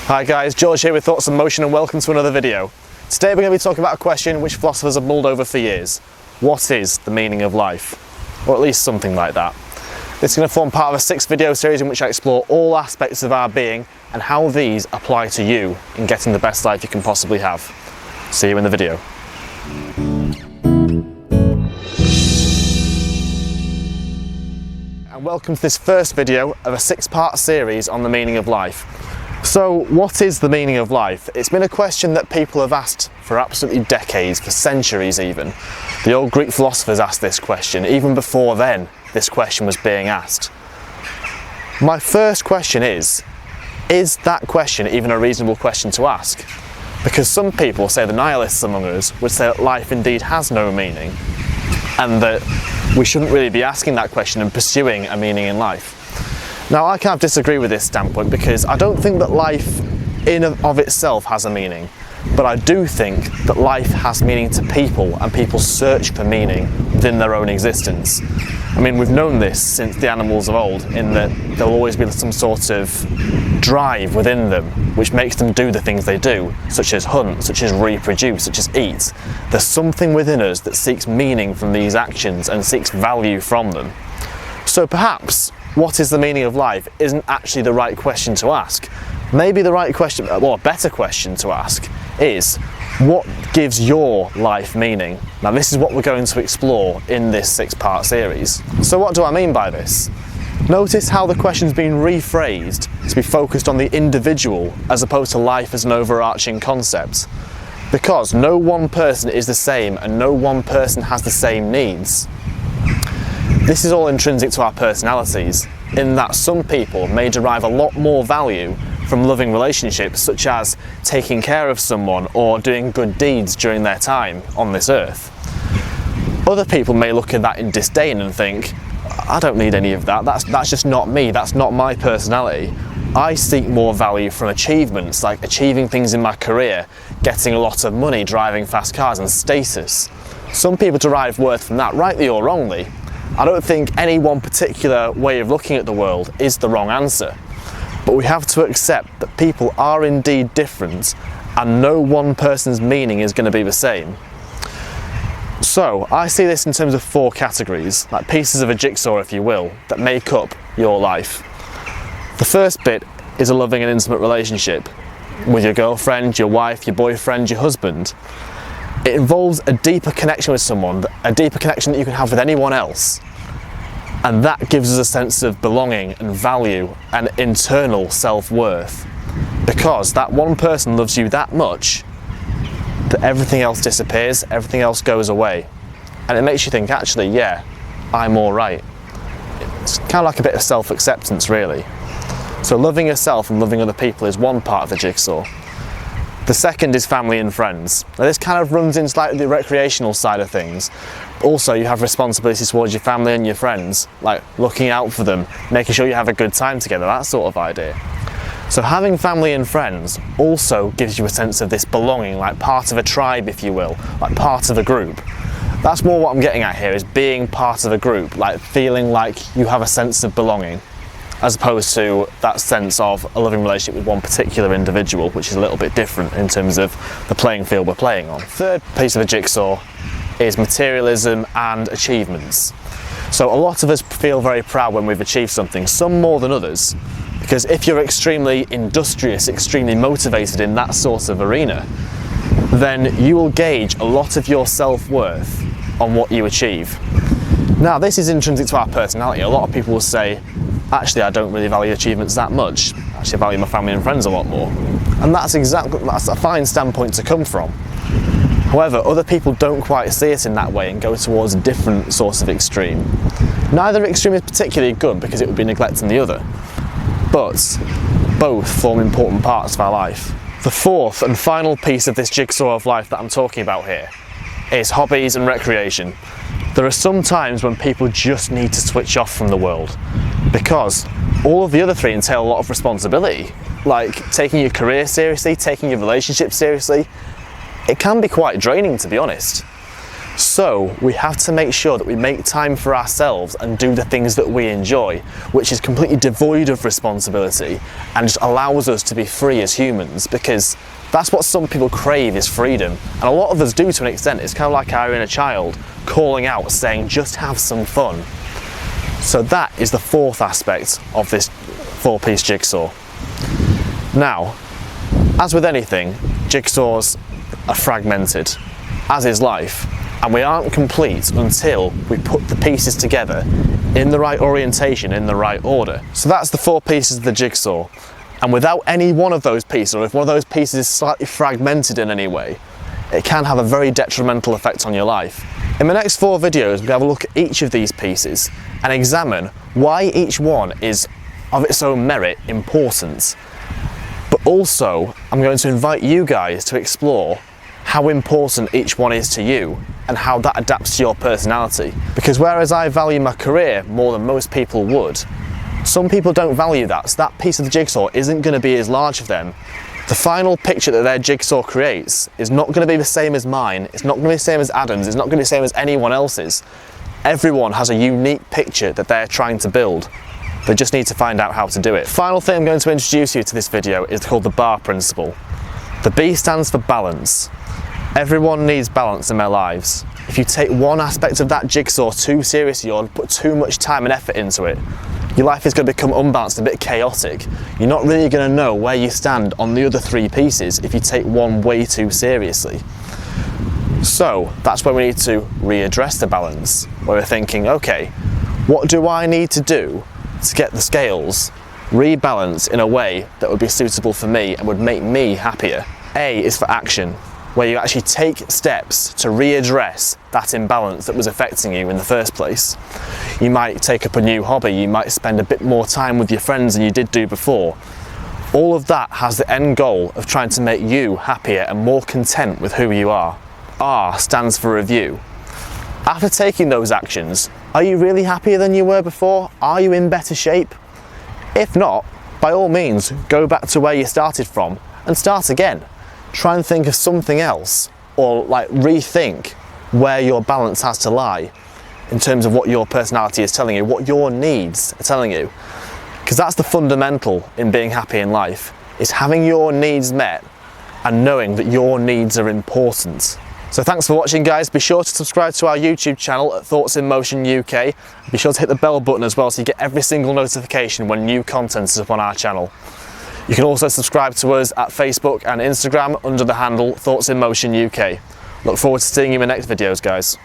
Hi guys, George here with Thoughts on Motion and welcome to another video. Today we're going to be talking about a question which philosophers have mulled over for years. What is the meaning of life? Or at least something like that. This is going to form part of a 6 video series in which I explore all aspects of our being and how these apply to you in getting the best life you can possibly have. See you in the video. And welcome to this first video of a 6-part series on the meaning of life. So, what is the meaning of life? It's been a question that people have asked for absolutely decades, for centuries even. The old Greek philosophers asked this question. Even before then, this question was being asked. My first question is that question even a reasonable question to ask? Because some people, say the nihilists among us, would say that life indeed has no meaning, and that we shouldn't really be asking that question and pursuing a meaning in life. Now, I kind of disagree with this standpoint because I don't think that life in and of itself has a meaning, but I do think that life has meaning to people and people search for meaning within their own existence. I mean, we've known this since the animals of old, in that there'll always be some sort of drive within them which makes them do the things they do, such as hunt, such as reproduce, such as eat. There's something within us that seeks meaning from these actions and seeks value from them. So perhaps what is the meaning of life isn't actually the right question to ask. Maybe the right question, well, a better question to ask is, what gives your life meaning? Now, this is what we're going to explore in this 6-part series. So what do I mean by this? Notice how the question's been rephrased to be focused on the individual as opposed to life as an overarching concept. Because no one person is the same and no one person has the same needs. This is all intrinsic to our personalities, in that some people may derive a lot more value from loving relationships, such as taking care of someone or doing good deeds during their time on this earth. Other people may look at that in disdain and think, I don't need any of that, that's just not me, that's not my personality. I seek more value from achievements, like achieving things in my career, getting a lot of money, driving fast cars and status. Some people derive worth from that, rightly or wrongly. I don't think any one particular way of looking at the world is the wrong answer. But we have to accept that people are indeed different and no one person's meaning is going to be the same. So I see this in terms of 4 categories, like pieces of a jigsaw if you will, that make up your life. The first bit is a loving and intimate relationship with your girlfriend, your wife, your boyfriend, your husband. It involves a deeper connection with someone, a deeper connection that you can have with anyone else. And that gives us a sense of belonging and value and internal self-worth. Because that one person loves you that much that everything else disappears, everything else goes away. And it makes you think, actually, yeah, I'm all right. It's kind of like a bit of self-acceptance, really. So loving yourself and loving other people is one part of the jigsaw. The second is family and friends. Now this kind of runs in slightly the recreational side of things. Also, you have responsibilities towards your family and your friends, like looking out for them, making sure you have a good time together, that sort of idea. So having family and friends also gives you a sense of this belonging, like part of a tribe if you will, like part of a group. That's more what I'm getting at here, is being part of a group, like feeling like you have a sense of belonging, as opposed to that sense of a loving relationship with one particular individual, which is a little bit different in terms of the playing field we're playing on. Third piece of a jigsaw is materialism and achievements. So a lot of us feel very proud when we've achieved something, some more than others, because if you're extremely industrious, extremely motivated in that sort of arena, then you will gauge a lot of your self-worth on what you achieve. Now, this is intrinsic to our personality. A lot of people will say, actually, I don't really value achievements that much. Actually, I value my family and friends a lot more. And that's a fine standpoint to come from. However, other people don't quite see it in that way and go towards a different sort of extreme. Neither extreme is particularly good because it would be neglecting the other. But both form important parts of our life. The fourth and final piece of this jigsaw of life that I'm talking about here is hobbies and recreation. There are some times when people just need to switch off from the world, because all of the other 3 entail a lot of responsibility, like taking your career seriously, taking your relationship seriously. It can be quite draining, to be honest. So we have to make sure that we make time for ourselves and do the things that we enjoy, which is completely devoid of responsibility and just allows us to be free as humans, because that's what some people crave, is freedom. And a lot of us do to an extent. It's kind of like our inner child calling out, saying, just have some fun. So that is the fourth aspect of this 4-piece jigsaw. Now, as with anything, jigsaws are fragmented, as is life, and we aren't complete until we put the pieces together in the right orientation, in the right order. So that's the 4 pieces of the jigsaw, and without any one of those pieces, or if one of those pieces is slightly fragmented in any way, it can have a very detrimental effect on your life. In the next 4 videos, we'll have a look at each of these pieces and examine why each one is of its own merit important. But also, I'm going to invite you guys to explore how important each one is to you and how that adapts to your personality. Because whereas I value my career more than most people would, some people don't value that, so that piece of the jigsaw isn't going to be as large for them. The final picture that their jigsaw creates is not going to be the same as mine, it's not going to be the same as Adam's, it's not going to be the same as anyone else's. Everyone has a unique picture that they're trying to build. They just need to find out how to do it. Final thing I'm going to introduce you to this video is called the bar principle. The B stands for balance. Everyone needs balance in their lives. If you take one aspect of that jigsaw too seriously or put too much time and effort into it, your life is going to become unbalanced, a bit chaotic. You're not really going to know where you stand on the other 3 pieces if you take one way too seriously. So that's where we need to readdress the balance, where we're thinking, okay, what do I need to do to get the scales rebalanced in a way that would be suitable for me and would make me happier? A is for action, where you actually take steps to readdress that imbalance that was affecting you in the first place. You might take up a new hobby, you might spend a bit more time with your friends than you did do before. All of that has the end goal of trying to make you happier and more content with who you are. R stands for review. After taking those actions, are you really happier than you were before? Are you in better shape? If not, by all means, go back to where you started from and start again. Try and think of something else, or rethink where your balance has to lie in terms of what your personality is telling you, what your needs are telling you. Because that's the fundamental in being happy in life, is having your needs met and knowing that your needs are important. So thanks for watching, guys. Be sure to subscribe to our YouTube channel at Thoughts in Motion UK. Be sure to hit the bell button as well so you get every single notification when new content is up on our channel. You can also subscribe to us at Facebook and Instagram under the handle Thoughts in Motion UK. Look forward to seeing you in the next videos, guys.